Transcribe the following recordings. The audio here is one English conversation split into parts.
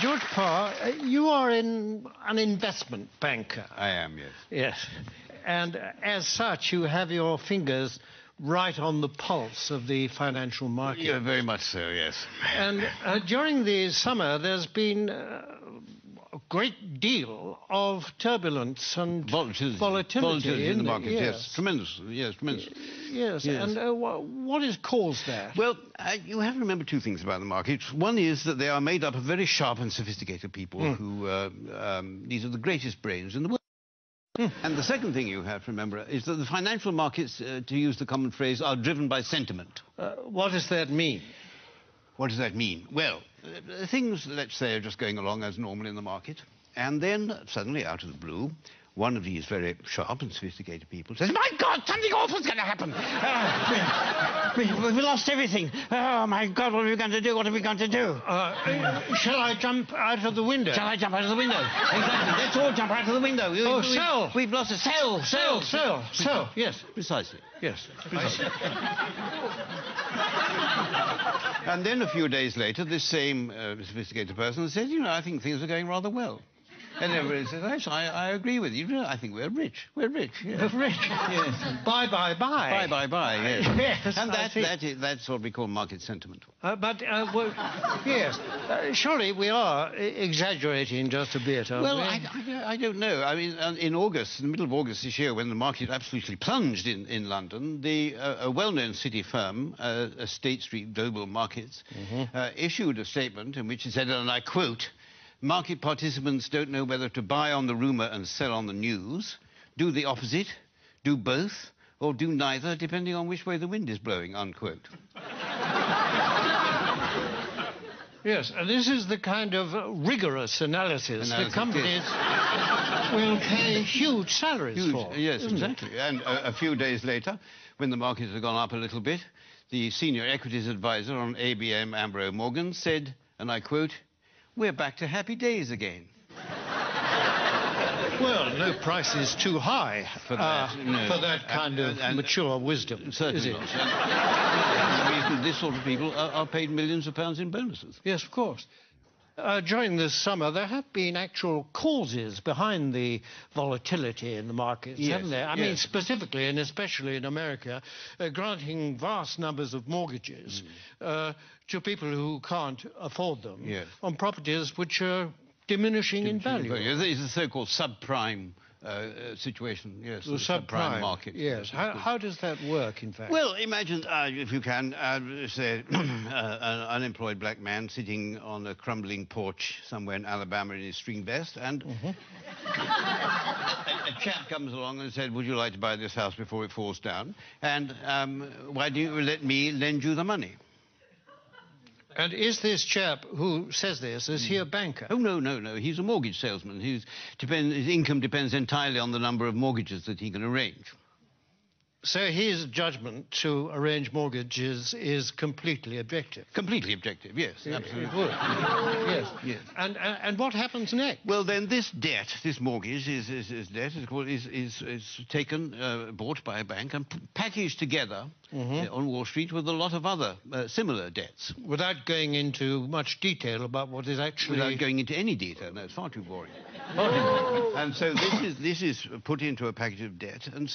George Parr, you are an investment banker. I am, yes. Yes. And as such, you have your fingers right on the pulse of the financial market. Yeah, very much so, yes. And during the summer, there's been a great deal of turbulence and volatility in the market, yes. Tremendous, yes, tremendous. Yes, and what has caused that? Well, you have to remember two things about the markets. One is that they are made up of very sharp and sophisticated people who, these are the greatest brains in the world. And the second thing you have to remember is that the financial markets, to use the common phrase, are driven by sentiment. What does that mean? What does that mean? Well, things, let's say, are just going along as normal in the market, and then suddenly, out of the blue, one of these very sharp and sophisticated people says, "My God, something awful's going to happen! We lost everything! Oh, my God, what are we going to do? What are we going to do?" Shall I jump out of the window? Shall I jump out of the window? Exactly. Let's all jump out of the window. Sell! We've lost a sell! Yes. Precisely. Yes. Precisely. And then a few days later, this same sophisticated person said, "You know, I think things are going rather well." And everybody says, "Yes, I agree with you. I think we're rich. We're rich. Yes. Rich. Yes. Bye. Bye. Yes. Yes. And that's what we call market sentiment. Yes. Surely we are exaggerating just a bit, aren't we? I don't know. I mean, in August, in the middle of August this year, when the market absolutely plunged in London, a well-known city firm, State Street Global Markets, issued a statement in which it said, and I quote, "Market participants don't know whether to buy on the rumour and sell on the news, do the opposite, do both, or do neither, depending on which way the wind is blowing," unquote. Yes, and this is the kind of rigorous analysis that companies will pay huge salaries for. Yes, exactly. And a few days later, when the markets had gone up a little bit, the senior equities advisor on ABM Ambro Morgan said, and I quote, "We're back to happy days again." Well, no price is too high for that kind of mature wisdom, certainly is it? Not. And the reason this sort of people are paid millions of pounds in bonuses. Yes, of course. During this summer, there have been actual causes behind the volatility in the markets, haven't there? I mean, specifically and especially in America, granting vast numbers of mortgages to people who can't afford them on properties which are diminishing in value. It's the so-called subprime situation, yes. The subprime market. Yes. How does that work, in fact? Well, imagine, if you can, say, an unemployed black man sitting on a crumbling porch somewhere in Alabama in his string vest, and a chap comes along and said, "Would you like to buy this house before it falls down? And why don't you let me lend you the money?" And is this chap who says this, is he a banker? Oh, no. He's a mortgage salesman. His income depends entirely on the number of mortgages that he can arrange. So his judgment to arrange mortgages is completely objective? Completely objective, yes, absolutely. It would. Yes. And what happens next? Well, then this debt, this mortgage, is taken, bought by a bank and packaged together on Wall Street with a lot of other similar debts. Without going into much detail about what is actually... Without going into any detail, no, it's far too boring. And so this is put into a package of debt, and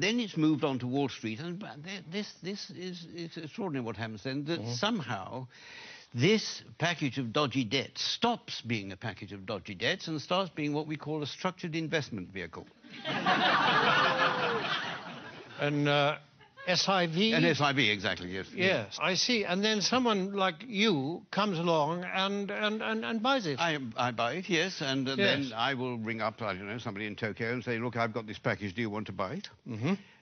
then it's moved on to Wall Street, and this is extraordinary what happens then, that somehow this package of dodgy debts stops being a package of dodgy debts and starts being what we call a structured investment vehicle. An SIV? An SIV, exactly, yes. Yes, I see. And then someone like you comes along and buys it. I buy it, yes, and then I will ring up, I don't know, somebody in Tokyo and say, "Look, I've got this package, do you want to buy it?"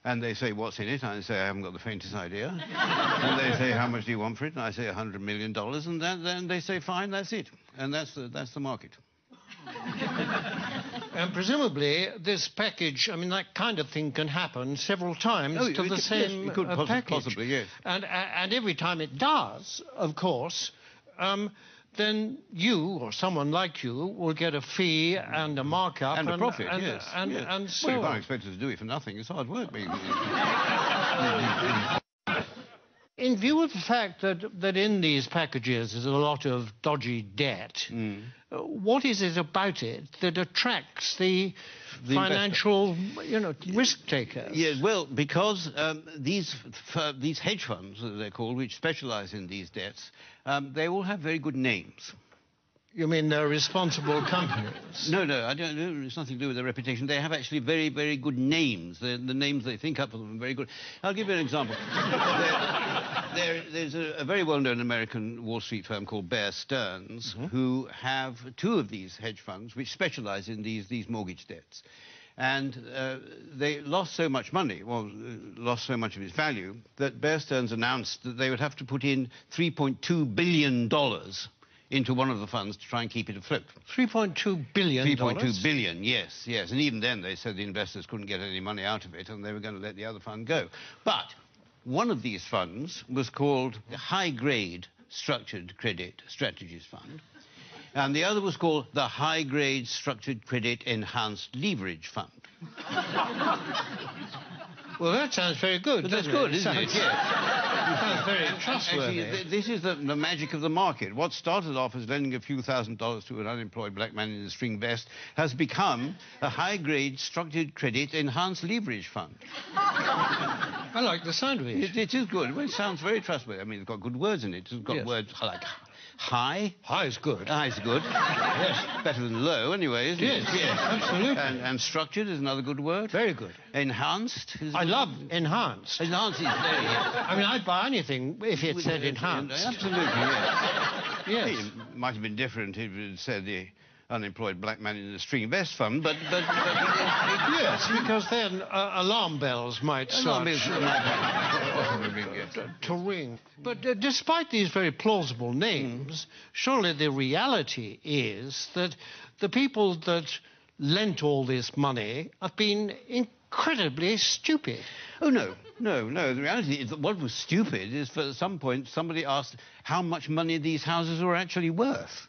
And they say, "What's in it?" And I say, "I haven't got the faintest idea." And they say, "How much do you want for it?" And I say, $100 million, and then they say, "Fine, that's it." And that's the market. And presumably this package, I mean, that kind of thing can happen several times to the same it could package. Possibly, yes. And every time it does, of course, then you or someone like you will get a fee and a markup and a profit, yes. And so well, you can't expect us to do it for nothing. It's hard work. In view of the fact that in these packages is a lot of dodgy debt, what is it about it that attracts the financial, risk takers? Yeah, well, because these hedge funds, as they're called, which specialise in these debts, they all have very good names. You mean they're responsible companies? No, I don't know. It's nothing to do with their reputation. They have actually very, very good names. The names they think up for them are very good. I'll give you an example. There's a very well-known American Wall Street firm called Bear Stearns, who have two of these hedge funds which specialise in these mortgage debts. And they lost so much money, lost so much of its value, that Bear Stearns announced that they would have to put in $3.2 billion into one of the funds to try and keep it afloat. $3.2 billion? 3.2 billion, yes. And even then they said the investors couldn't get any money out of it and they were going to let the other fund go. But one of these funds was called the High Grade Structured Credit Strategies Fund, and the other was called the High Grade Structured Credit Enhanced Leverage Fund. Well, that sounds very good. But that's good, isn't it? It sounds very trustworthy. Actually, this is the magic of the market. What started off as lending a few $1,000s to an unemployed black man in a string vest has become a high-grade structured credit enhanced leverage fund. I like the sound of it. It is good. Well, it sounds very trustworthy. I mean, it's got good words in it. It's got words like high. High is good. High is good. Yes. Better than low, anyway, isn't it? Yes, absolutely. And structured is another good word. Very good. Enhanced is... I love enhanced. Enhanced is very... I mean, I'd buy anything if it said enhanced. Absolutely, yes. Yes. It might have been different if it said the unemployed black man in the string vest fund, but yes, because then alarm bells might start to ring. But despite these very plausible names, surely the reality is that the people that lent all this money have been incredibly stupid. Oh, no. The reality is that what was stupid is, for some point, somebody asked how much money these houses were actually worth.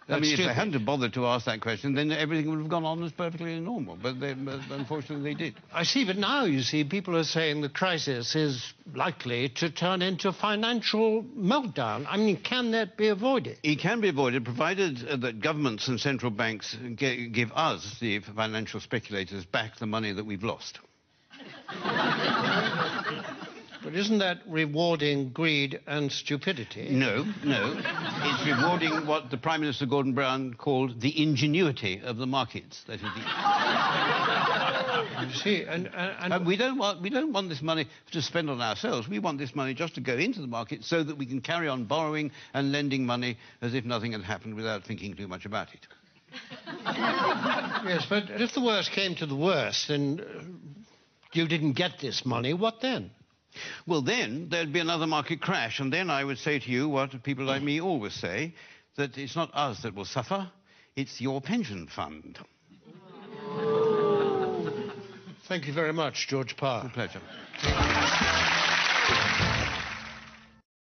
I mean, if they hadn't bothered to ask that question, then everything would have gone on as perfectly normal. But unfortunately, they did. I see, but now, you see, people are saying the crisis is likely to turn into financial meltdown. I mean, can that be avoided? It can be avoided, provided that governments and central banks give us, the financial speculators, back the money that we've lost. But isn't that rewarding greed and stupidity? No. It's rewarding what the Prime Minister Gordon Brown called the ingenuity of the markets. That is You see, and we don't want this money to spend on ourselves. We want this money just to go into the market so that we can carry on borrowing and lending money as if nothing had happened without thinking too much about it. Yes, but if the worst came to the worst and you didn't get this money, what then? Well, then there'd be another market crash, and then I would say to you what people like me always say, that it's not us that will suffer, it's your pension fund. Thank you very much, George Parr. A pleasure.